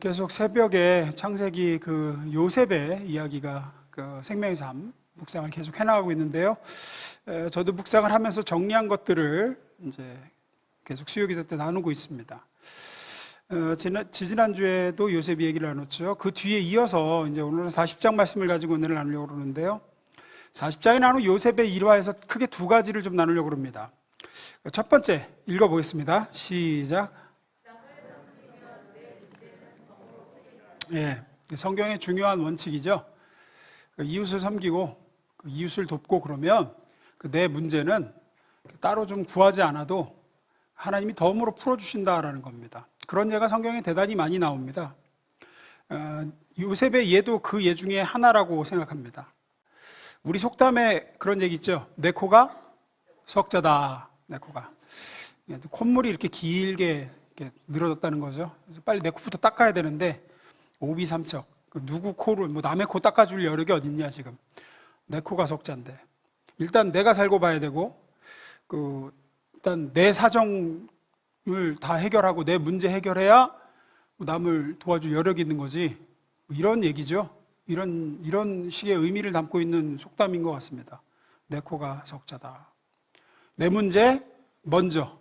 계속 새벽에 창세기 요셉의 이야기가 생명의 삶 묵상을 계속 해나가고 있는데요. 저도 묵상을 하면서 정리한 것들을 이제 계속 수요기도 때 나누고 있습니다. 지난주에도 요셉 얘기를 나눴죠. 그 뒤에 이어서 이제 오늘은 40장 말씀을 가지고 오늘 나누려고 그러는데요. 40장에 나누는 요셉의 일화에서 크게 두 가지를 좀 나누려고 합니다. 첫 번째 읽어보겠습니다. 시작. 예, 성경의 중요한 원칙이죠. 이웃을 섬기고 이웃을 돕고 그러면 내 문제는 따로 좀 구하지 않아도 하나님이 덤으로 풀어주신다라는 겁니다. 그런 예가 성경에 대단히 많이 나옵니다. 요셉의 예도 그 예 중에 하나라고 생각합니다. 우리 속담에 그런 얘기 있죠. 내 코가 석자다. 내 코가 콧물이 이렇게 길게 이렇게 늘어졌다는 거죠. 그래서 빨리 내 코부터 닦아야 되는데 오비삼척, 누구 코를 남의 코 닦아줄 여력이 어딨냐 지금. 내 코가 석자인데 일단 내가 살고 봐야 되고 일단 내 사정을 다 해결하고 내 문제 해결해야 남을 도와줄 여력이 있는 거지. 이런 얘기죠. 이런 식의 의미를 담고 있는 속담인 것 같습니다. 내 코가 석자다. 내 문제 먼저,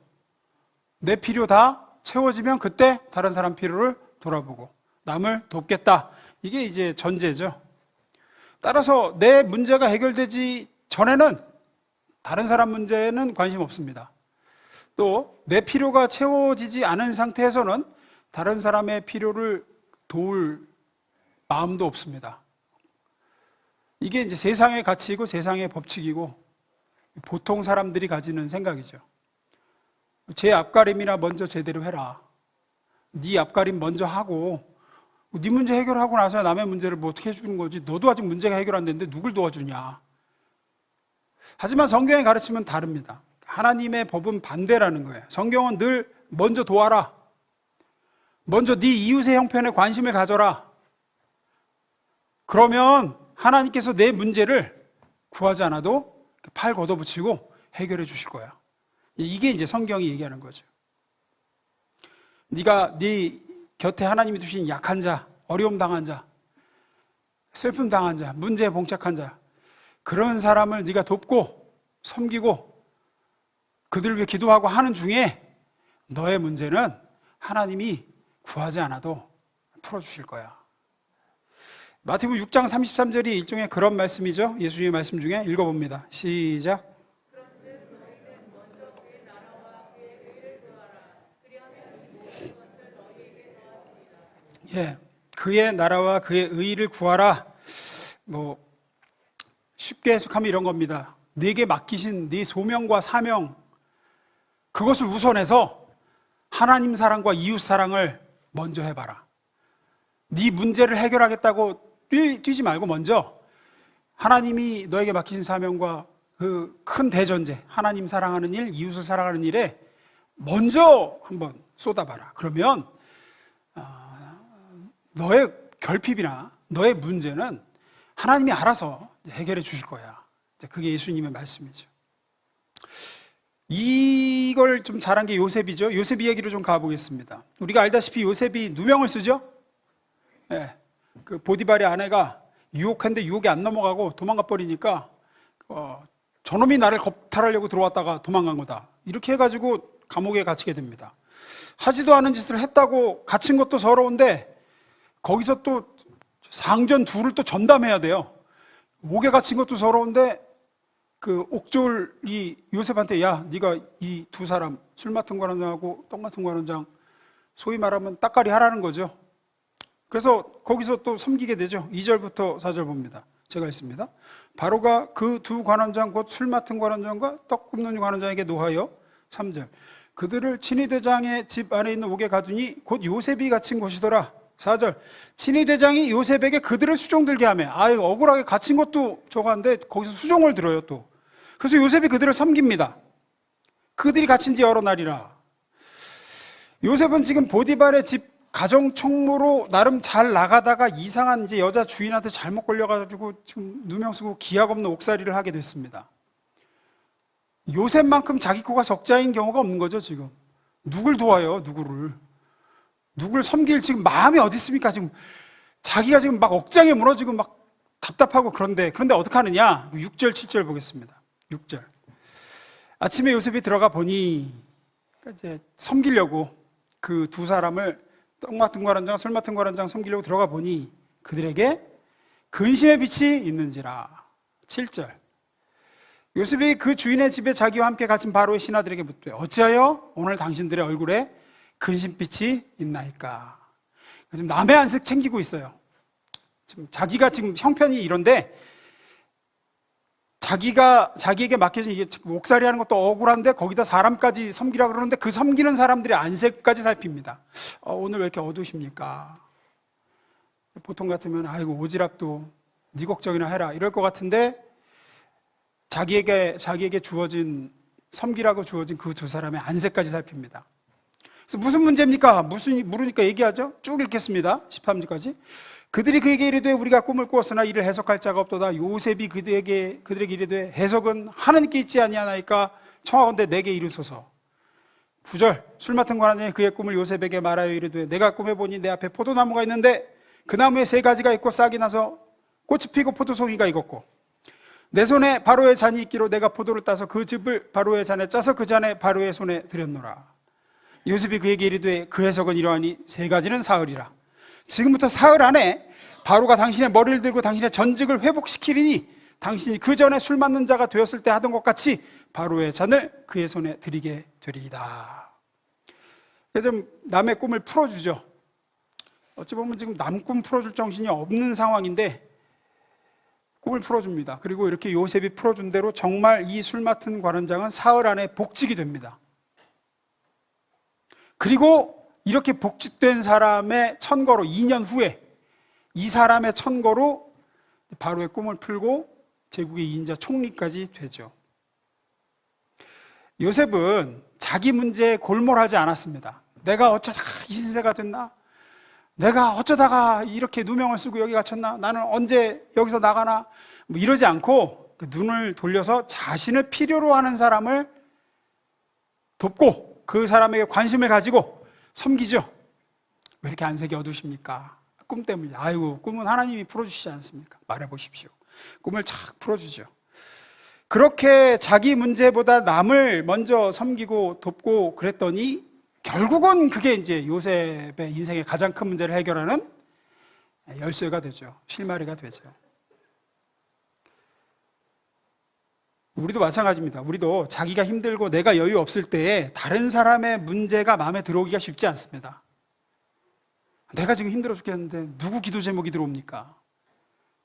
내 필요 다 채워지면 그때 다른 사람 필요를 돌아보고 남을 돕겠다. 이게 이제 전제죠. 따라서 내 문제가 해결되지 전에는 다른 사람 문제는 관심 없습니다. 또 내 필요가 채워지지 않은 상태에서는 다른 사람의 필요를 도울 마음도 없습니다. 이게 이제 세상의 가치이고 세상의 법칙이고 보통 사람들이 가지는 생각이죠. 제 앞가림이나 먼저 제대로 해라. 네 앞가림 먼저 하고 네 문제 해결하고 나서 남의 문제를 뭐 어떻게 해주는 거지. 너도 아직 문제가 해결 안 됐는데 누굴 도와주냐. 하지만 성경의 가르침은 다릅니다. 하나님의 법은 반대라는 거예요. 성경은 늘 먼저 도와라. 먼저 네 이웃의 형편에 관심을 가져라. 그러면 하나님께서 내 문제를 구하지 않아도 팔 걷어붙이고 해결해 주실 거야. 이게 이제 성경이 얘기하는 거죠. 네가 네 곁에 하나님이 두신 약한 자, 어려움 당한 자, 슬픔 당한 자, 문제에 봉착한 자, 그런 사람을 네가 돕고 섬기고 그들을 위해 기도하고 하는 중에 너의 문제는 하나님이 구하지 않아도 풀어주실 거야. 마태복음 6장 33절이 일종의 그런 말씀이죠. 예수님의 말씀 중에 읽어봅니다. 시작. 예, 그의 나라와 그의 의를 구하라. 쉽게 해석하면 이런 겁니다. 네게 맡기신 네 소명과 사명, 그것을 우선해서 하나님 사랑과 이웃 사랑을 먼저 해봐라. 네 문제를 해결하겠다고 뛰지 말고 먼저 하나님이 너에게 맡기신 사명과 그 큰 대전제, 하나님 사랑하는 일, 이웃을 사랑하는 일에 먼저 한번 쏟아봐라. 그러면 너의 결핍이나 너의 문제는 하나님이 알아서 해결해 주실 거야. 그게 예수님의 말씀이죠. 이걸 좀 잘한 게 요셉이죠. 요셉 이야기로 좀 가보겠습니다. 우리가 알다시피 요셉이 누명을 쓰죠. 네. 그 보디발의 아내가 유혹했는데 유혹이 안 넘어가고 도망가 버리니까 저놈이 나를 겁탈하려고 들어왔다가 도망간 거다. 이렇게 해가지고 감옥에 갇히게 됩니다. 하지도 않은 짓을 했다고 갇힌 것도 서러운데 거기서 또 상전 둘을 또 전담해야 돼요. 목에 갇힌 것도 서러운데 그 옥졸이 요셉한테 야, 네가 이 두 사람 술 맡은 관원장하고 떡 맡은 관원장 소위 말하면 따까리 하라는 거죠. 그래서 거기서 또 섬기게 되죠. 2절부터 4절 봅니다. 제가 읽습니다. 바로가 그 두 관원장 곧 술 맡은 관원장과 떡 굽는 관원장에게 노하여 3절 그들을 친위대장의 집 안에 있는 옥에 가두니 곧 요셉이 갇힌 곳이더라. 4절 친위대장이 요셉에게 그들을 수종 들게 하며 억울하게 갇힌 것도 저거한데 거기서 수종을 들어요 또. 그래서 요셉이 그들을 섬깁니다. 그들이 갇힌 지 여러 날이라. 요셉은 지금 보디발의 집 가정총무로 나름 잘 나가다가 이상한 이제 여자 주인한테 잘못 걸려가지고 지금 누명 쓰고 기약 없는 옥살이를 하게 됐습니다. 요셉만큼 자기 코가 석자인 경우가 없는 거죠 지금. 누굴 도와요 누구를. 누굴 섬길 지금 마음이 어디 있습니까? 지금 자기가 지금 막 억장에 무너지고 막 답답하고 그런데 어떻게 하느냐? 6절, 7절 보겠습니다. 6절. 아침에 요셉이 들어가 보니 이제 섬기려고 그 두 사람을 떡 맡은 과란장, 술 맡은 과란장 섬기려고 들어가 보니 그들에게 근심의 빛이 있는지라. 7절. 요셉이 그 주인의 집에 자기와 함께 갇힌 바로의 신하들에게 묻되 어찌하여 오늘 당신들의 얼굴에 근심빛이 있나이까. 지금 남의 안색 챙기고 있어요. 지금 자기가 지금 형편이 이런데 자기에게 맡겨진 이게 옥살이 하는 것도 억울한데 거기다 사람까지 섬기라 그러는데 그 섬기는 사람들의 안색까지 살핍니다. 오늘 왜 이렇게 어두우십니까? 보통 같으면 아이고 오지랖도 네 걱정이나 해라 이럴 것 같은데 자기에게 주어진 섬기라고 주어진 그 두 사람의 안색까지 살핍니다. 그래서 무슨 문제입니까? 물으니까 얘기하죠. 쭉 읽겠습니다. 13절까지. 그들이 그에게 이르되 우리가 꿈을 꾸었으나 이를 해석할 자가 없도다. 요셉이 그들에게 이르되 해석은 하나님께 있지 아니하나이까 청하건대 내게 이르소서. 9절. 술 맡은 관원이 그의 꿈을 요셉에게 말하여 이르되 내가 꿈에 보니 내 앞에 포도나무가 있는데 그 나무에 3가지가 있고 싹이 나서 꽃이 피고 포도송이가 익었고 내 손에 바로의 잔이 있기로 내가 포도를 따서 그 즙을 바로의 잔에 짜서 그 잔에 바로의 손에 들였노라. 요셉이 그에게 이르되 그 해석은 이러하니 3가지는 사흘이라. 지금부터 사흘 안에 바로가 당신의 머리를 들고 당신의 전직을 회복시키리니 당신이 그 전에 술 맞는 자가 되었을 때 하던 것 같이 바로의 잔을 그의 손에 드리게 되리이다. 좀 남의 꿈을 풀어주죠. 어찌 보면 지금 남 꿈 풀어줄 정신이 없는 상황인데 꿈을 풀어줍니다. 그리고 이렇게 요셉이 풀어준 대로 정말 이 술 맡은 관원장은 사흘 안에 복직이 됩니다. 그리고 이렇게 복직된 사람의 천거로 2년 후에 이 사람의 천거로 바로의 꿈을 풀고 제국의 2인자 총리까지 되죠. 요셉은 자기 문제에 골몰하지 않았습니다. 내가 어쩌다가 이 신세가 됐나? 내가 어쩌다가 이렇게 누명을 쓰고 여기 갇혔나? 나는 언제 여기서 나가나? 뭐 이러지 않고 그 눈을 돌려서 자신을 필요로 하는 사람을 돕고 그 사람에게 관심을 가지고 섬기죠. 왜 이렇게 안색이 어두십니까? 꿈 때문에. 아이고, 꿈은 하나님이 풀어주시지 않습니까? 말해보십시오. 꿈을 착 풀어주죠. 그렇게 자기 문제보다 남을 먼저 섬기고 돕고 그랬더니 결국은 그게 이제 요셉의 인생의 가장 큰 문제를 해결하는 열쇠가 되죠. 실마리가 되죠. 우리도 마찬가지입니다. 우리도 자기가 힘들고 내가 여유 없을 때에 다른 사람의 문제가 마음에 들어오기가 쉽지 않습니다. 내가 지금 힘들어 죽겠는데 누구 기도 제목이 들어옵니까?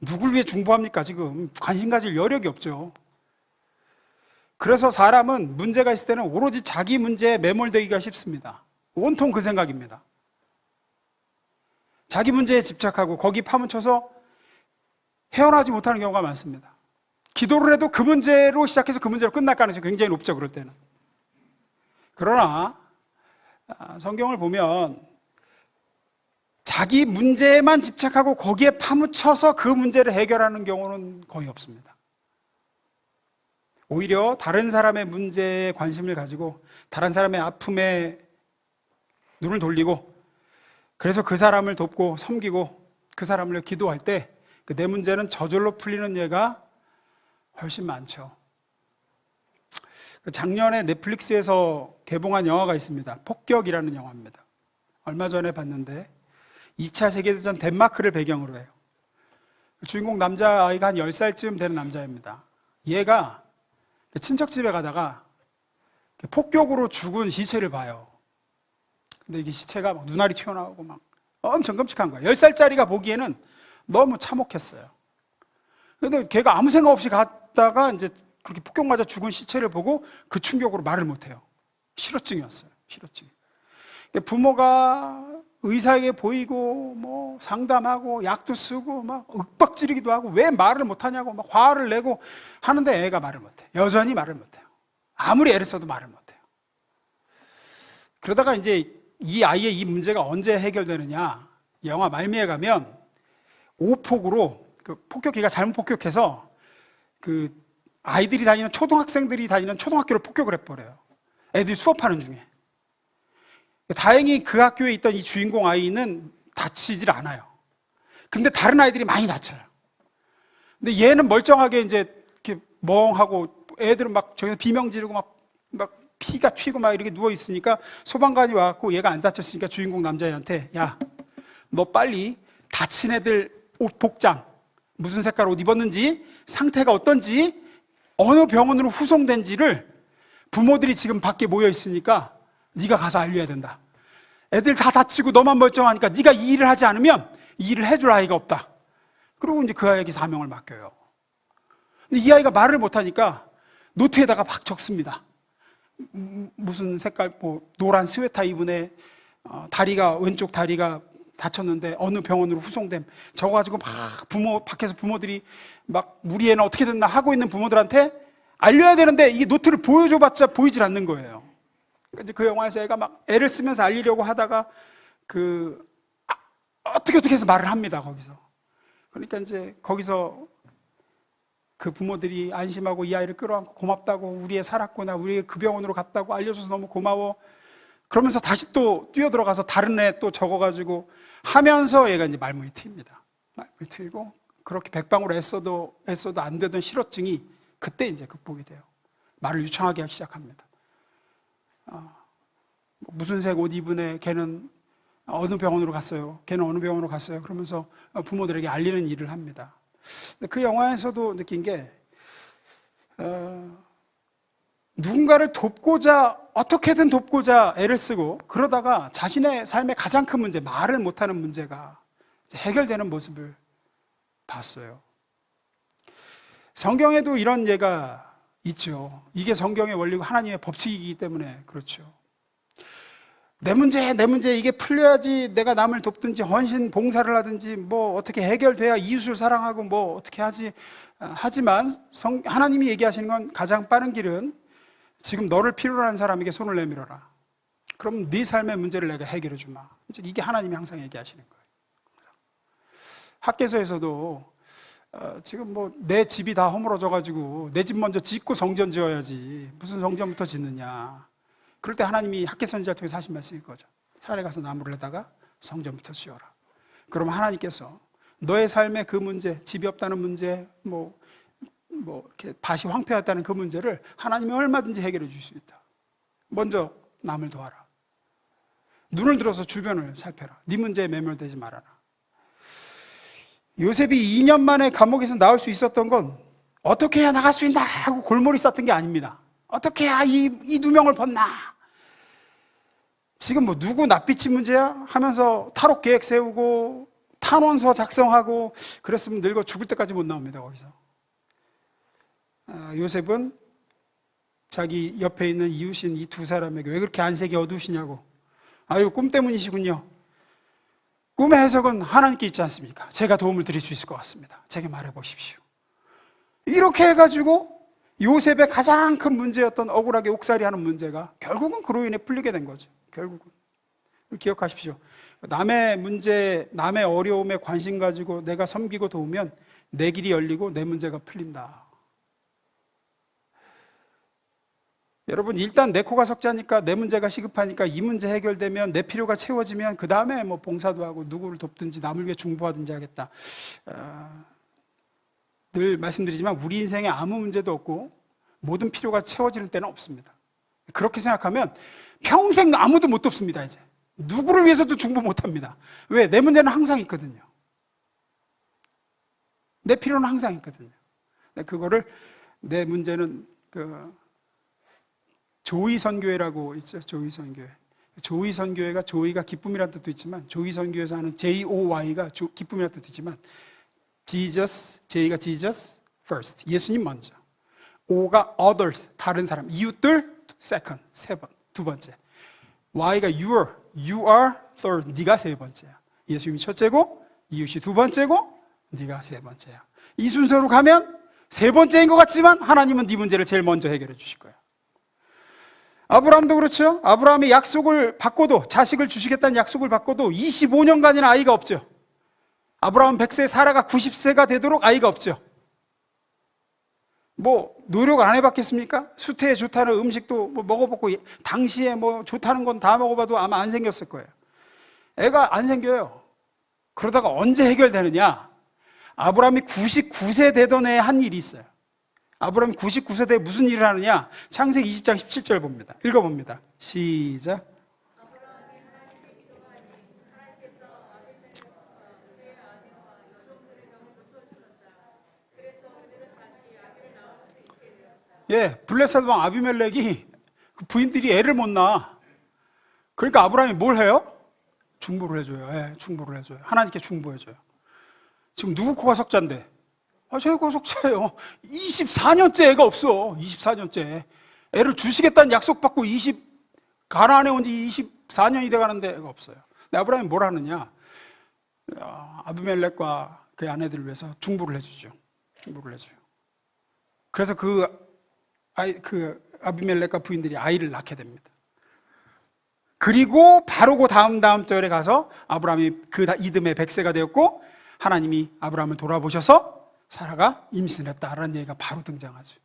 누굴 위해 중보합니까? 지금 관심 가질 여력이 없죠. 그래서 사람은 문제가 있을 때는 오로지 자기 문제에 매몰되기가 쉽습니다. 온통 그 생각입니다. 자기 문제에 집착하고 거기 파묻혀서 헤어나지 못하는 경우가 많습니다. 기도를 해도 그 문제로 시작해서 그 문제로 끝날 가능성이 굉장히 높죠, 그럴 때는. 그러나 성경을 보면 자기 문제에만 집착하고 거기에 파묻혀서 그 문제를 해결하는 경우는 거의 없습니다. 오히려 다른 사람의 문제에 관심을 가지고 다른 사람의 아픔에 눈을 돌리고 그래서 그 사람을 돕고 섬기고 그 사람을 기도할 때 내 문제는 저절로 풀리는 예가 훨씬 많죠. 작년에 넷플릭스에서 개봉한 영화가 있습니다. 폭격이라는 영화입니다. 얼마 전에 봤는데 2차 세계대전 덴마크를 배경으로 해요. 주인공 남자아이가 한 10살쯤 되는 남자입니다. 얘가 친척 집에 가다가 폭격으로 죽은 시체를 봐요. 근데 이게 시체가 막 눈알이 튀어나오고 막 엄청 끔찍한 거예요. 10살짜리가 보기에는 너무 참혹했어요. 근데 걔가 아무 생각 없이 갔다가 이제 그렇게 폭격 맞아 죽은 시체를 보고 그 충격으로 말을 못해요. 실어증이었어요. 실어증. 부모가 의사에게 보이고 뭐 상담하고 약도 쓰고 막 윽박지르기도 하고 왜 말을 못하냐고 막 화를 내고 하는데 애가 말을 못해. 여전히 말을 못해요. 아무리 애를 써도 말을 못해요. 그러다가 이제 이 아이의 이 문제가 언제 해결되느냐? 영화 말미에 가면 오폭으로 그 폭격기가 잘못 폭격해서 그 아이들이 다니는 초등학생들이 다니는 초등학교를 폭격을 해버려요. 애들이 수업하는 중에. 다행히 그 학교에 있던 이 주인공 아이는 다치질 않아요. 근데 다른 아이들이 많이 다쳐요. 근데 얘는 멀쩡하게 이제 이렇게 멍하고 애들은 막 저기서 비명 지르고 막 피가 튀고 막 이렇게 누워 있으니까 소방관이 와갖고 얘가 안 다쳤으니까 주인공 남자애한테 야, 너 빨리 다친 애들 옷 복장, 무슨 색깔 옷 입었는지, 상태가 어떤지, 어느 병원으로 후송된지를 부모들이 지금 밖에 모여 있으니까 네가 가서 알려야 된다. 애들 다 다치고 너만 멀쩡하니까 네가 이 일을 하지 않으면 이 일을 해줄 아이가 없다. 그리고 이제 그 아이에게 사명을 맡겨요. 근데 이 아이가 말을 못하니까 노트에다가 막 적습니다. 무슨 색깔, 뭐 노란 스웨터 입은 애, 다리가 왼쪽 다리가 다쳤는데 어느 병원으로 후송됨. 적어가지고 막 밖에서 부모들이 막 우리 애는 어떻게 됐나 하고 있는 부모들한테 알려야 되는데 이게 노트를 보여줘봤자 보이질 않는 거예요. 이제 그 영화에서 애가 막 애를 쓰면서 알리려고 하다가 어떻게 해서 말을 합니다, 거기서. 그러니까 이제 거기서 그 부모들이 안심하고 이 아이를 끌어안고 고맙다고, 우리 애 살았구나, 우리 애 그 병원으로 갔다고 알려줘서 너무 고마워. 그러면서 다시 또 뛰어들어가서 다른 애 또 적어가지고 하면서 얘가 이제 말문이 트입니다. 말문이 트이고 그렇게 백방으로 애써도 안 되던 실어증이 그때 이제 극복이 돼요. 말을 유창하게 하기 시작합니다. 무슨 색 옷 입은 애, 걔는 어느 병원으로 갔어요. 걔는 어느 병원으로 갔어요. 그러면서 부모들에게 알리는 일을 합니다. 그 영화에서도 느낀 게 누군가를 돕고자, 어떻게든 돕고자 애를 쓰고 그러다가 자신의 삶의 가장 큰 문제, 말을 못하는 문제가 해결되는 모습을 봤어요. 성경에도 이런 예가 있죠. 이게 성경의 원리고 하나님의 법칙이기 때문에 그렇죠. 내 문제 이게 풀려야지 내가 남을 돕든지 헌신 봉사를 하든지 뭐 어떻게 해결돼야 이웃을 사랑하고 뭐 어떻게 하지. 하지만 하나님이 얘기하시는 건 가장 빠른 길은 지금 너를 필요로 하는 사람에게 손을 내밀어라. 그럼 네 삶의 문제를 내가 해결해 주마. 이게 하나님이 항상 얘기하시는 거예요. 학계서에서도 지금 뭐 내 집이 다 허물어져 가지고 내 집 먼저 짓고 성전 지어야지 무슨 성전부터 짓느냐. 그럴 때 하나님이 학계 선지자를 통해서 하신 말씀일 거죠. 산에 가서 나무를 내다가 성전부터 지어라. 그러면 하나님께서 너의 삶의 그 문제, 집이 없다는 문제, 뭐 이렇게 밭이 황폐했다는 그 문제를 하나님이 얼마든지 해결해 줄 수 있다. 먼저 남을 도와라. 눈을 들어서 주변을 살펴라. 네 문제에 매몰되지 말아라. 요셉이 2년 만에 감옥에서 나올 수 있었던 건 어떻게 해야 나갈 수 있나 하고 골머리 쌌던 게 아닙니다. 어떻게 해야 이 누명을 벗나? 지금 뭐 누구 낯빛이 문제야? 하면서 탈옥 계획 세우고 탄원서 작성하고 그랬으면 늙어 죽을 때까지 못 나옵니다. 거기서 요셉은 자기 옆에 있는 이웃인 이 두 사람에게 왜 그렇게 안색이 어두우시냐고. 아유, 꿈 때문이시군요. 꿈의 해석은 하나님께 있지 않습니까? 제가 도움을 드릴 수 있을 것 같습니다. 제게 말해 보십시오. 이렇게 해가지고 요셉의 가장 큰 문제였던 억울하게 옥살이 하는 문제가 결국은 그로 인해 풀리게 된 거죠. 결국은. 기억하십시오. 남의 문제, 남의 어려움에 관심 가지고 내가 섬기고 도우면 내 길이 열리고 내 문제가 풀린다. 여러분, 일단 내 코가 석자니까, 내 문제가 시급하니까 이 문제 해결되면 내 필요가 채워지면 그 다음에 뭐 봉사도 하고 누구를 돕든지 남을 위해 중보하든지 하겠다. 늘 말씀드리지만 우리 인생에 아무 문제도 없고 모든 필요가 채워지는 때는 없습니다. 그렇게 생각하면 평생 아무도 못 돕습니다. 이제 누구를 위해서도 중보 못합니다. 왜? 내 문제는 항상 있거든요. 내 필요는 항상 있거든요. 그거를 내 문제는 조의 선교회라고 있죠. 조의 선교회. 조의 선교회가 조의가 기쁨이라는 뜻도 있지만 조의 선교회에서 하는 JOY가 기쁨이라는 뜻도 있지만 Jesus, J가 Jesus first, 예수님 먼저. O가 others, 다른 사람, 이웃들 second, 두 번째. Y가 you are third, 네가 세 번째야. 예수님이 첫째고 이웃이 두 번째고 네가 세 번째야. 이 순서로 가면 세 번째인 것 같지만 하나님은 네 문제를 제일 먼저 해결해 주실 거야. 아브라함도 그렇죠. 아브라함이 약속을 받고도, 자식을 주시겠다는 약속을 받고도 25년간이나 아이가 없죠. 아브라함 100세, 사라가 90세가 되도록 아이가 없죠. 뭐 노력 안 해봤겠습니까? 수태에 좋다는 음식도 뭐 먹어보고 당시에 뭐 좋다는 건 다 먹어봐도 아마 안 생겼을 거예요. 애가 안 생겨요. 그러다가 언제 해결되느냐? 아브라함이 99세 되던 해에 한 일이 있어요. 아브라함이 99세 때 무슨 일을 하느냐? 창세기 20장 17절 봅니다. 읽어봅니다. 시작. 예, 블레셋 왕 아비멜렉이 그 부인들이 애를 못 낳아. 그러니까 아브라함이 뭘 해요? 중보를 해줘요. 예, 중보를 해줘요. 하나님께 중보해줘요. 지금 누구 코가 석자인데? 제 코가 석자예요. 24년째 애가 없어. 24년째. 애를 주시겠다는 약속받고 가나안에 온 지 24년이 돼가는데 애가 없어요. 근데 아브라함이 뭘 하느냐? 아비멜렉과 그의 아내들을 위해서 중보를 해주죠. 중보를 해줘요. 그래서 아비멜렉과 부인들이 아이를 낳게 됩니다. 그리고 바로 그 다음 절에 가서 아브라함이 그 이듬해 100세가 되었고 하나님이 아브라함을 돌아보셔서 사라가 임신을 했다라는 얘기가 바로 등장하죠.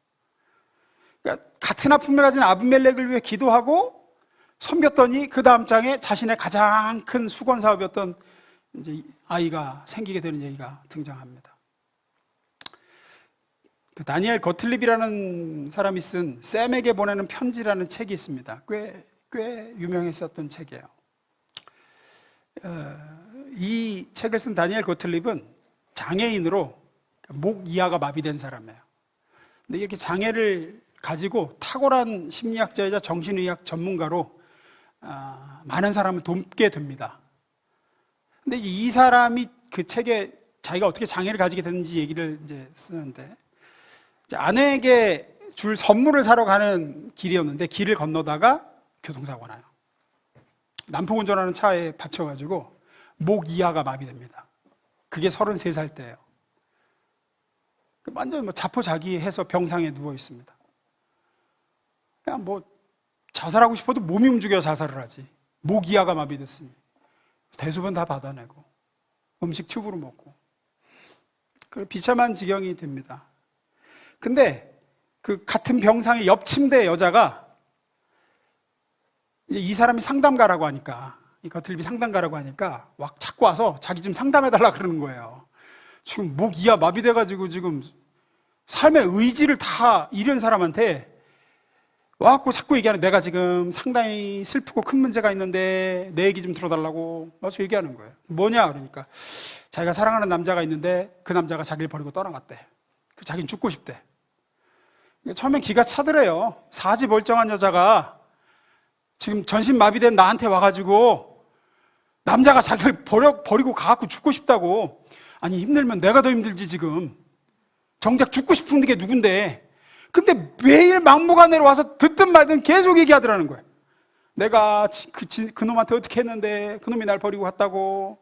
그러니까 같은 아픔을 가진 아비멜렉을 위해 기도하고 섬겼더니 그 다음 장에 자신의 가장 큰 수건 사업이었던 이제 아이가 생기게 되는 얘기가 등장합니다. 다니엘 거틀립이라는 사람이 쓴 샘에게 보내는 편지라는 책이 있습니다. 꽤 유명했었던 책이에요. 이 책을 쓴 다니엘 거틀립은 장애인으로 목 이하가 마비된 사람이에요. 근데 이렇게 장애를 가지고 탁월한 심리학자이자 정신의학 전문가로 많은 사람을 돕게 됩니다. 근데 이 사람이 그 책에 자기가 어떻게 장애를 가지게 됐는지 얘기를 이제 쓰는데, 아내에게 줄 선물을 사러 가는 길이었는데 길을 건너다가 교통사고가 나요. 난폭 운전하는 차에 받쳐가지고 목 이하가 마비됩니다. 그게 33살 때예요. 완전 뭐 자포자기해서 병상에 누워 있습니다. 그냥 뭐 자살하고 싶어도 몸이 움직여 자살을 하지. 목 이하가 마비됐으니 대소변 다 받아내고 음식 튜브로 먹고 비참한 지경이 됩니다. 근데 그 같은 병상의 옆 침대 여자가 이 사람이 상담가라고 하니까, 이 거틀립이 상담가라고 하니까 자꾸 와서 자기 좀 상담해달라 그러는 거예요. 지금 목 이하 마비돼가지고 지금 삶의 의지를 다 잃은 사람한테 와갖고 자꾸 얘기하는, 내가 지금 상당히 슬프고 큰 문제가 있는데 내 얘기 좀 들어달라고 와서 얘기하는 거예요. 뭐냐 그러니까 자기가 사랑하는 남자가 있는데 그 남자가 자기를 버리고 떠나갔대. 자기는 죽고 싶대. 처음엔 기가 차더래요. 사지 멀쩡한 여자가 지금 전신 마비된 나한테 와가지고 남자가 자기를 버리고 가갖고 죽고 싶다고. 아니, 힘들면 내가 더 힘들지. 지금 정작 죽고 싶은 게 누군데. 근데 매일 막무가내로 와서 듣든 말든 계속 얘기하더라는 거예요. 내가 그 놈한테 어떻게 했는데 그 놈이 날 버리고 갔다고,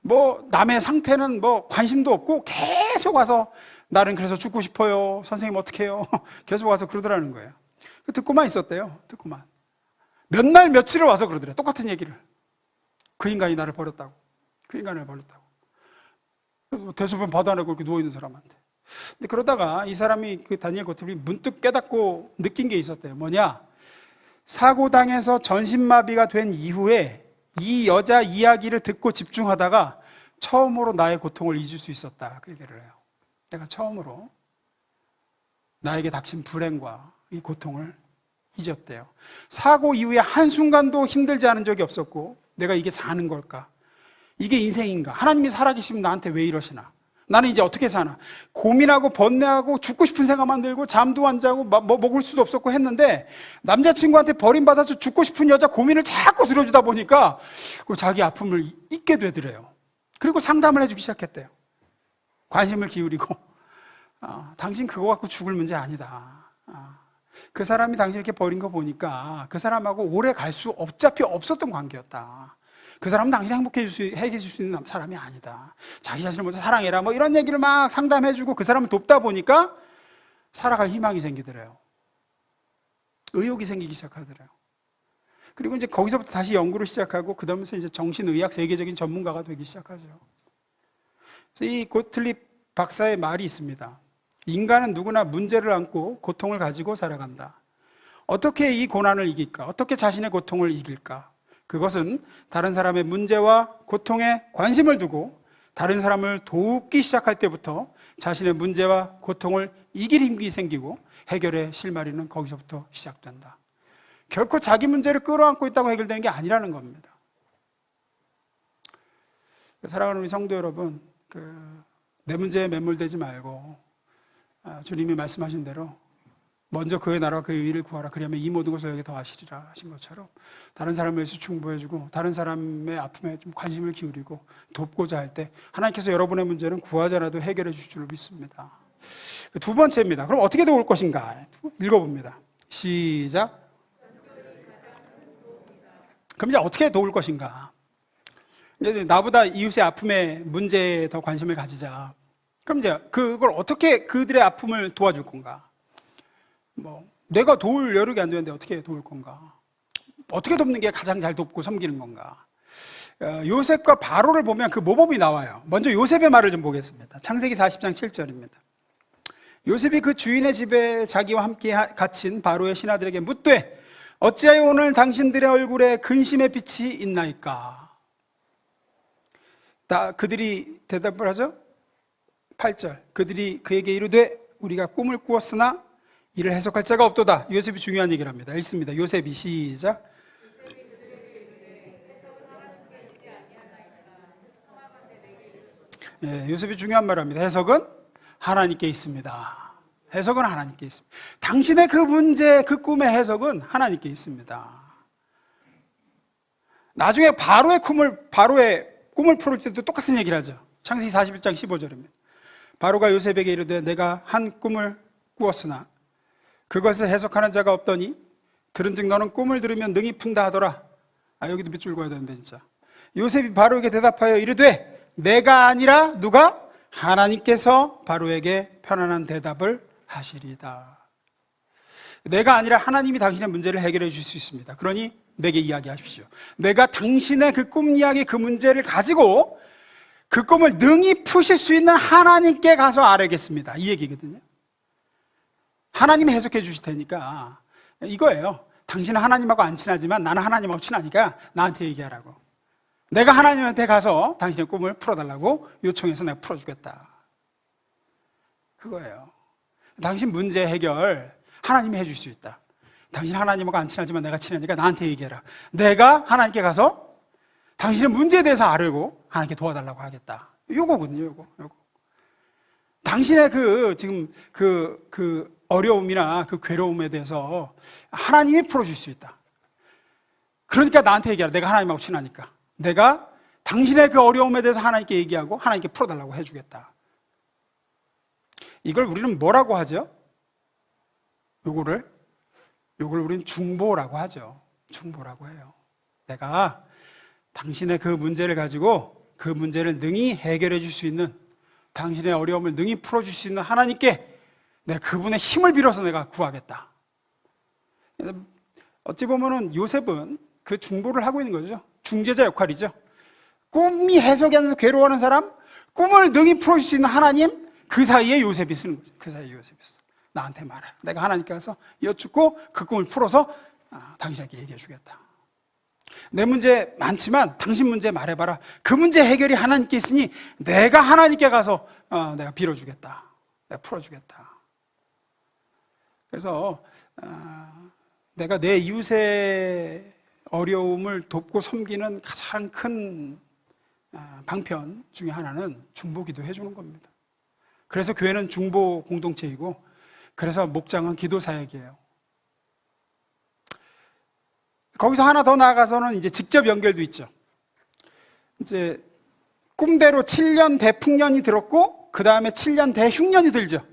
뭐 남의 상태는 뭐 관심도 없고 계속 와서 나는 그래서 죽고 싶어요. 선생님 어떻게 해요? 계속 와서 그러더라는 거예요. 듣고만 있었대요. 듣고만. 몇 날 며칠을 와서 그러더래요. 똑같은 얘기를. 그 인간이 나를 버렸다고. 그 인간을 버렸다고. 대소변 받아내고 이렇게 누워있는 사람한테. 근데 그러다가 이 사람이, 그 다니엘 거틀립이 문득 깨닫고 느낀 게 있었대요. 뭐냐? 사고당해서 전신마비가 된 이후에 이 여자 이야기를 듣고 집중하다가 처음으로 나의 고통을 잊을 수 있었다. 그 얘기를 해요. 내가 처음으로 나에게 닥친 불행과 이 고통을 잊었대요. 사고 이후에 한순간도 힘들지 않은 적이 없었고, 내가 이게 사는 걸까? 이게 인생인가? 하나님이 살아계시면 나한테 왜 이러시나? 나는 이제 어떻게 사나? 고민하고 번뇌하고 죽고 싶은 생각만 들고 잠도 안 자고 뭐 먹을 수도 없었고 했는데, 남자친구한테 버림받아서 죽고 싶은 여자 고민을 자꾸 들어주다 보니까 자기 아픔을 잊게 되더래요. 그리고 상담을 해주기 시작했대요. 관심을 기울이고, 당신 그거 갖고 죽을 문제 아니다. 그 사람이 당신 이렇게 버린 거 보니까 그 사람하고 오래 갈 수 어차피 없었던 관계였다. 그 사람은 당신이 행복해 줄 수 있는 사람이 아니다. 자기 자신을 먼저 사랑해라. 뭐 이런 얘기를 막 상담해주고 그 사람을 돕다 보니까 살아갈 희망이 생기더래요. 의욕이 생기기 시작하더래요. 그리고 이제 거기서부터 다시 연구를 시작하고, 그 다음에 이제 정신의학 세계적인 전문가가 되기 시작하죠. 그래서 이 고틀립 박사의 말이 있습니다. 인간은 누구나 문제를 안고 고통을 가지고 살아간다. 어떻게 이 고난을 이길까? 어떻게 자신의 고통을 이길까? 그것은 다른 사람의 문제와 고통에 관심을 두고 다른 사람을 돕기 시작할 때부터 자신의 문제와 고통을 이길 힘이 생기고 해결의 실마리는 거기서부터 시작된다. 결코 자기 문제를 끌어안고 있다고 해결되는 게 아니라는 겁니다. 사랑하는 우리 성도 여러분, 내 문제에 매몰되지 말고 주님이 말씀하신 대로 먼저 그의 나라와 그의 의를 구하라. 그리하면 이 모든 것을 너에게 더하시리라 하신 것처럼 다른 사람을 위해서 충고해주고 다른 사람의 아픔에 좀 관심을 기울이고 돕고자 할 때 하나님께서 여러분의 문제는 구하지 않아도 해결해 주실 줄 믿습니다. 두 번째입니다. 그럼 어떻게 도울 것인가? 읽어봅니다. 시작. 그럼 이제 어떻게 도울 것인가? 이제 나보다 이웃의 아픔에 문제에 더 관심을 가지자. 그럼 이제 그걸 어떻게 그들의 아픔을 도와줄 건가? 내가 도울 여력이 안 되는데 어떻게 도울 건가? 어떻게 돕는 게 가장 잘 돕고 섬기는 건가? 요셉과 바로를 보면 그 모범이 나와요. 먼저 요셉의 말을 좀 보겠습니다. 창세기 40장 7절입니다. 요셉이 그 주인의 집에 자기와 함께 갇힌 바로의 신하들에게 묻되 어찌하여 오늘 당신들의 얼굴에 근심의 빛이 있나이까? 그들이 대답을 하죠. 8절. 그들이 그에게 이르되 우리가 꿈을 꾸었으나 이를 해석할 자가 없도다. 요셉이 중요한 얘기를 합니다. 읽습니다. 요셉이 시작. 요셉이 중요한 말을 합니다. 해석은 하나님께 있습니다. 해석은 하나님께 있습니다. 당신의 그 문제, 그 꿈의 해석은 하나님께 있습니다. 나중에 바로의 꿈을 풀을 때도 똑같은 얘기를 하죠. 창세기 41장 15절입니다. 바로가 요셉에게 이르되 내가 한 꿈을 꾸었으나 그것을 해석하는 자가 없더니 들은즉 너는 꿈을 들으면 능히 푼다 하더라. 여기도 밑줄 그어야 되는데 진짜. 요셉이 바로에게 대답하여 이르되 내가 아니라 누가? 하나님께서 바로에게 편안한 대답을 하시리다. 내가 아니라 하나님이 당신의 문제를 해결해 줄 수 있습니다. 그러니 내게 이야기하십시오. 내가 당신의 그 꿈 이야기, 그 문제를 가지고 그 꿈을 능히 푸실 수 있는 하나님께 가서 아뢰겠습니다. 이 얘기거든요. 하나님이 해석해 주실 테니까 이거예요. 당신은 하나님하고 안 친하지만 나는 하나님하고 친하니까 나한테 얘기하라고. 내가 하나님한테 가서 당신의 꿈을 풀어달라고 요청해서 내가 풀어주겠다. 그거예요. 당신 문제 해결 하나님이 해줄 수 있다. 당신 하나님하고 안 친하지만 내가 친하니까 나한테 얘기해라. 내가 하나님께 가서 당신의 문제에 대해서 아뢰고 하나님께 도와달라고 하겠다. 요거거든요, 요거. 당신의 지금 어려움이나 그 괴로움에 대해서 하나님이 풀어줄 수 있다. 그러니까 나한테 얘기하라. 내가 하나님하고 친하니까. 내가 당신의 그 어려움에 대해서 하나님께 얘기하고 하나님께 풀어달라고 해주겠다. 이걸 우리는 뭐라고 하죠? 요걸 우리는 중보라고 하죠. 중보라고 해요. 내가 당신의 그 문제를 가지고 그 문제를 능히 해결해 줄 수 있는, 당신의 어려움을 능히 풀어줄 수 있는 하나님께 내가 그분의 힘을 빌어서 내가 구하겠다. 어찌 보면은 요셉은 그 중보를 하고 있는 거죠. 중재자 역할이죠. 꿈이 해석이 안 돼서 괴로워하는 사람, 꿈을 능히 풀어줄 수 있는 하나님, 그 사이에 요셉이 쓰는 거죠. 그 사이에 요셉이 써. 나한테 말해. 내가 하나님께 가서 여쭙고 그 꿈을 풀어서 당신에게 얘기해 주겠다. 내 문제 많지만 당신 문제 말해봐라. 그 문제 해결이 하나님께 있으니 내가 하나님께 가서 내가 빌어주겠다. 내가 풀어주겠다. 그래서 내가 내 이웃의 어려움을 돕고 섬기는 가장 큰 방편 중에 하나는 중보기도 해주는 겁니다. 그래서 교회는 중보 공동체이고, 그래서 목장은 기도 사역이에요. 거기서 하나 더 나아가서는 이제 직접 연결도 있죠. 이제 꿈대로 7년 대풍년이 들었고, 그 다음에 7년 대흉년이 들죠.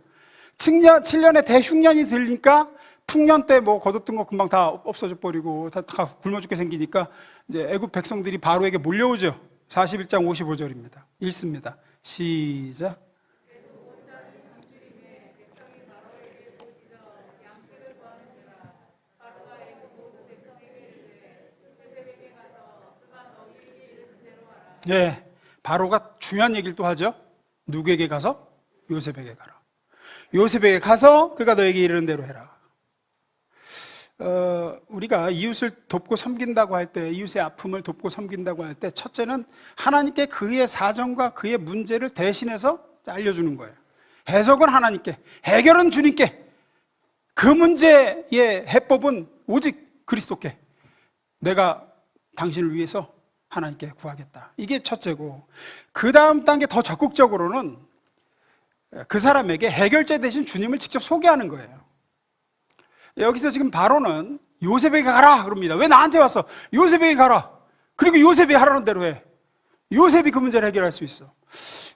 7년의 대흉년이 들니까 풍년 때 뭐 거뒀던 거 금방 다 없어져 버리고 다 굶어 죽게 생기니까 이제 애굽 백성들이 바로에게 몰려오죠. 41장 55절입니다. 읽습니다. 시작. 네, 바로가 중요한 얘기를 또 하죠. 누구에게 가서? 요셉에게 가라. 요셉에게 가서 그가 너에게 이르는 대로 해라. 우리가 이웃을 돕고 섬긴다고 할 때, 이웃의 아픔을 돕고 섬긴다고 할 때, 첫째는 하나님께 그의 사정과 그의 문제를 대신해서 알려주는 거예요. 해석은 하나님께, 해결은 주님께, 그 문제의 해법은 오직 그리스도께, 내가 당신을 위해서 하나님께 구하겠다. 이게 첫째고, 그 다음 단계 더 적극적으로는 그 사람에게 해결자 대신 주님을 직접 소개하는 거예요. 여기서 지금 바로는 요셉에게 가라 그럽니다. 왜 나한테 왔어? 요셉에게 가라. 그리고 요셉이 하라는 대로 해. 요셉이 그 문제를 해결할 수 있어.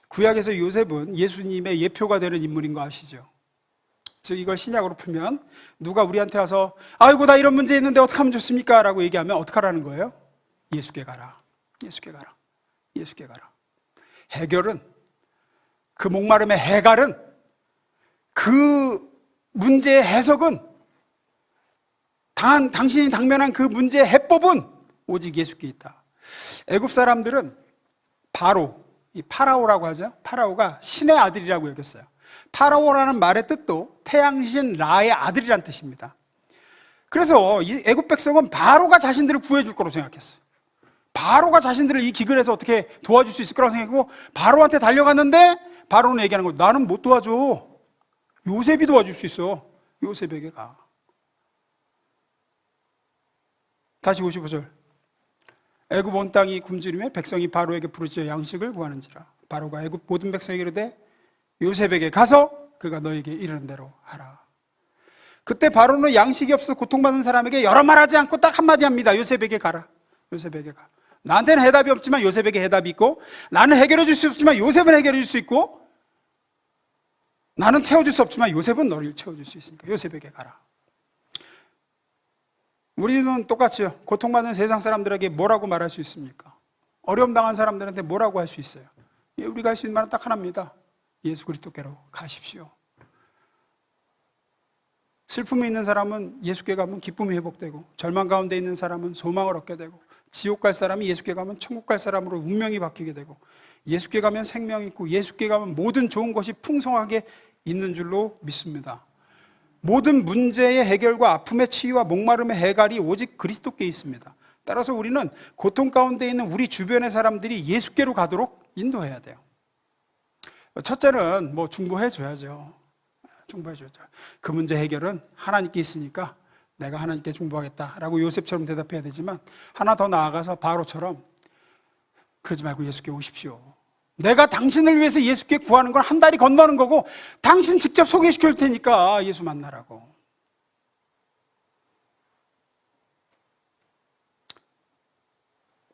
구약에서 요셉은 예수님의 예표가 되는 인물인 거 아시죠? 즉 이걸 신약으로 풀면 누가 우리한테 와서 아이고 나 이런 문제 있는데 어떻게 하면 좋습니까? 라고 얘기하면 어떻게 하라는 거예요? 예수께 가라. 예수께 가라. 예수께 가라. 해결은, 그 목마름의 해갈은, 그 문제의 해석은, 당신이 당면한 그 문제의 해법은 오직 예수께 있다. 애굽 사람들은 바로, 이 파라오라고 하죠. 파라오가 신의 아들이라고 여겼어요. 파라오라는 말의 뜻도 태양신 라의 아들이란 뜻입니다. 그래서 이 애굽 백성은 바로가 자신들을 구해줄 거라고 생각했어요. 바로가 자신들을 이 기근에서 어떻게 도와줄 수 있을 거라고 생각하고 바로한테 달려갔는데 바로는 얘기하는 거예요. 나는 못 도와줘. 요셉이 도와줄 수 있어. 요셉에게 가. 다시 55절. 애굽 온 땅이 굶주리며 백성이 바로에게 부르짖어 양식을 구하는지라. 바로가 애굽 모든 백성에게 이르되 요셉에게 가서 그가 너에게 이르는 대로 하라. 그때 바로는 양식이 없어 고통받는 사람에게 여러 말 하지 않고 딱 한마디 합니다. 요셉에게 가라. 요셉에게 가. 나한테는 해답이 없지만 요셉에게 해답이 있고, 나는 해결해 줄 수 없지만 요셉은 해결해 줄 수 있고, 나는 채워줄 수 없지만 요셉은 너를 채워줄 수 있으니까 요셉에게 가라. 우리는 똑같이요. 고통받는 세상 사람들에게 뭐라고 말할 수 있습니까? 어려움 당한 사람들한테 뭐라고 할 수 있어요? 우리가 할 수 있는 말은 딱 하나입니다. 예수 그리스도께로 가십시오. 슬픔이 있는 사람은 예수께 가면 기쁨이 회복되고, 절망 가운데 있는 사람은 소망을 얻게 되고, 지옥 갈 사람이 예수께 가면 천국 갈 사람으로 운명이 바뀌게 되고, 예수께 가면 생명이 있고, 예수께 가면 모든 좋은 것이 풍성하게 있는 줄로 믿습니다. 모든 문제의 해결과 아픔의 치유와 목마름의 해갈이 오직 그리스도께 있습니다. 따라서 우리는 고통 가운데 있는 우리 주변의 사람들이 예수께로 가도록 인도해야 돼요. 첫째는 중보해줘야죠. 중보해줘야죠. 그 문제 해결은 하나님께 있으니까 내가 하나님께 중보하겠다라고 요셉처럼 대답해야 되지만, 하나 더 나아가서 바로처럼 그러지 말고 예수께 오십시오. 내가 당신을 위해서 예수께 구하는 건 한 다리 건너는 거고, 당신 직접 소개시켜 줄 테니까 예수 만나라고.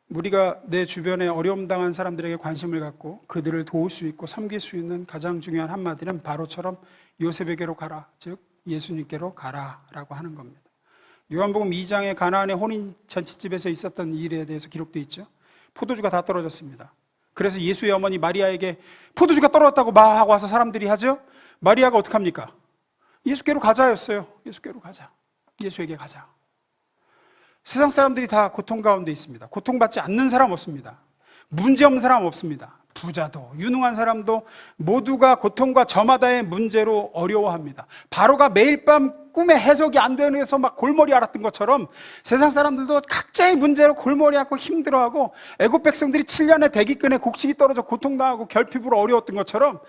우리가 내 주변에 어려움 당한 사람들에게 관심을 갖고 그들을 도울 수 있고 섬길 수 있는 가장 중요한 한마디는 바로처럼 요셉에게로 가라, 즉 예수님께로 가라라고 하는 겁니다. 요한복음 2장에 가나안의 혼인잔치집에서 있었던 일에 대해서 기록되어 있죠. 포도주가 다 떨어졌습니다. 그래서 예수의 어머니 마리아에게 포도주가 떨어졌다고 막 와서 사람들이 하죠. 마리아가 어떻게 합니까? 예수께로 가자였어요. 예수께로 가자. 예수에게 가자. 세상 사람들이 다 고통 가운데 있습니다. 고통받지 않는 사람 없습니다. 문제 없는 사람 없습니다. 부자도 유능한 사람도 모두가 고통과 저마다의 문제로 어려워합니다. 바로가 매일 밤 꿈에 해석이 안 되는 데서 막 골머리 앓았던 것처럼 세상 사람들도 각자의 문제로 골머리 앓고 힘들어하고, 애굽 백성들이 7년의 대기근에 곡식이 떨어져 고통당하고 결핍으로 어려웠던 것처럼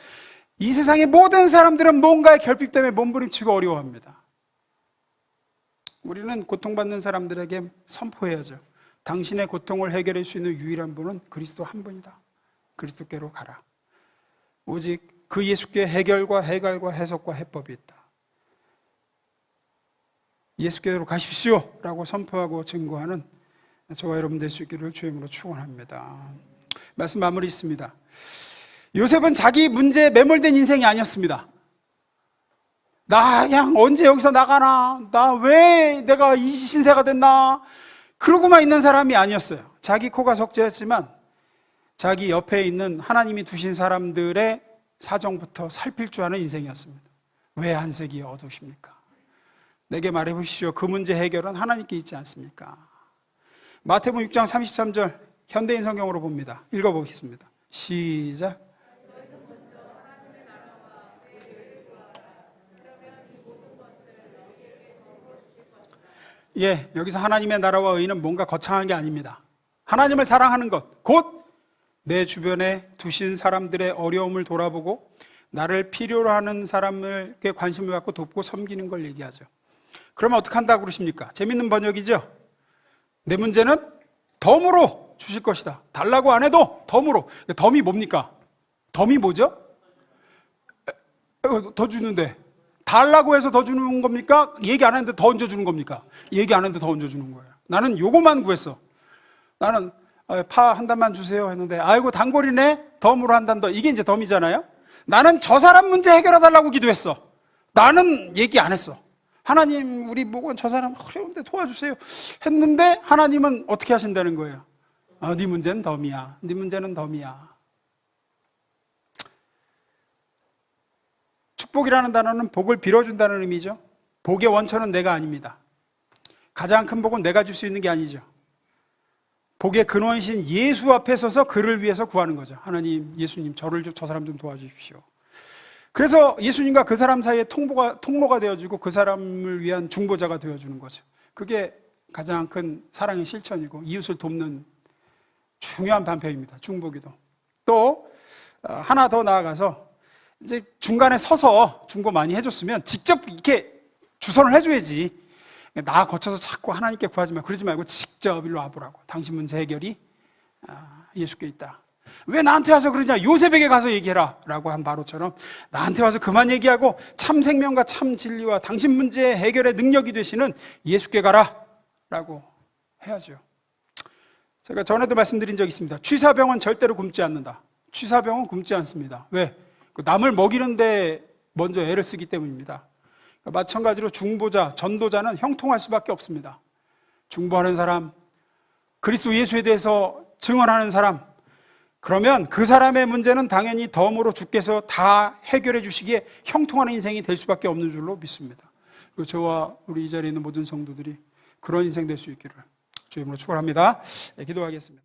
이 세상의 모든 사람들은 뭔가의 결핍 때문에 몸부림치고 어려워합니다. 우리는 고통받는 사람들에게 선포해야죠. 당신의 고통을 해결할 수 있는 유일한 분은 그리스도 한 분이다. 그리스도께로 가라. 오직 그 예수께 해결과 해갈과 해석과 해법이 있다. 예수께로 가십시오 라고 선포하고 증거하는 저와 여러분 될 수 있기를 주임으로 축원합니다. 말씀 마무리 있습니다. 요셉은 자기 문제에 매몰된 인생이 아니었습니다. 나 그냥 언제 여기서 나가나, 나 왜 내가 이 신세가 됐나, 그러고만 있는 사람이 아니었어요. 자기 코가 석재였지만 자기 옆에 있는 하나님이 두신 사람들의 사정부터 살필 줄 아는 인생이었습니다. 왜 안색이 어두우십니까? 내게 말해보시오. 그 문제 해결은 하나님께 있지 않습니까? 마태복음 6장 33절 현대인 성경으로 봅니다. 읽어보겠습니다. 시작. 예, 여기서 하나님의 나라와 의는 뭔가 거창한 게 아닙니다. 하나님을 사랑하는 것, 곧 내 주변에 두신 사람들의 어려움을 돌아보고 나를 필요로 하는 사람에게 관심을 갖고 돕고 섬기는 걸 얘기하죠. 그러면 어떻게 한다고 그러십니까? 재밌는 번역이죠? 내 문제는 덤으로 주실 것이다. 달라고 안 해도 덤으로. 덤이 뭡니까? 덤이 뭐죠? 더 주는데. 달라고 해서 더 주는 겁니까? 얘기 안 했는데 더 얹어주는 겁니까? 얘기 안 했는데 더 얹어주는 거예요. 나는 요거만 구했어. 나는 파 한 단만 주세요 했는데 아이고 단골이네? 덤으로 한 단 더. 이게 이제 덤이잖아요. 나는 저 사람 문제 해결해 달라고 기도했어. 나는 얘기 안 했어. 하나님 우리 목은 저 사람 어려운데 도와주세요 했는데 하나님은 어떻게 하신다는 거예요? 네 문제는 덤이야. 네 문제는 덤이야. 축복이라는 단어는 복을 빌어준다는 의미죠. 복의 원천은 내가 아닙니다. 가장 큰 복은 내가 줄 수 있는 게 아니죠. 복의 근원이신 예수 앞에 서서 그를 위해서 구하는 거죠. 하나님, 예수님, 저 사람 좀 도와주십시오. 그래서 예수님과 그 사람 사이에 통로가 되어주고 그 사람을 위한 중보자가 되어주는 거죠. 그게 가장 큰 사랑의 실천이고 이웃을 돕는 중요한 반편입니다. 중보기도. 또 하나 더 나아가서 이제 중간에 서서 중보 많이 해줬으면 직접 이렇게 주선을 해줘야지. 나 거쳐서 자꾸 하나님께 구하지 말고 그러지 말고 직접 일로 와보라고. 당신 문제 해결이 예수께 있다. 왜 나한테 와서 그러냐? 요셉에게 가서 얘기해라 라고 한 바로처럼 나한테 와서 그만 얘기하고 참 생명과 참 진리와 당신 문제 해결의 능력이 되시는 예수께 가라 라고 해야죠. 제가 전에도 말씀드린 적이 있습니다. 취사병은 절대로 굶지 않는다. 취사병은 굶지 않습니다. 왜? 남을 먹이는데 먼저 애를 쓰기 때문입니다. 마찬가지로 중보자, 전도자는 형통할 수밖에 없습니다. 중보하는 사람, 그리스도 예수에 대해서 증언하는 사람, 그러면 그 사람의 문제는 당연히 덤으로 주께서 다 해결해 주시기에 형통하는 인생이 될 수밖에 없는 줄로 믿습니다. 그리고 저와 우리 이 자리에 있는 모든 성도들이 그런 인생 될 수 있기를 주의 이름으로 축원합니다. 기도하겠습니다.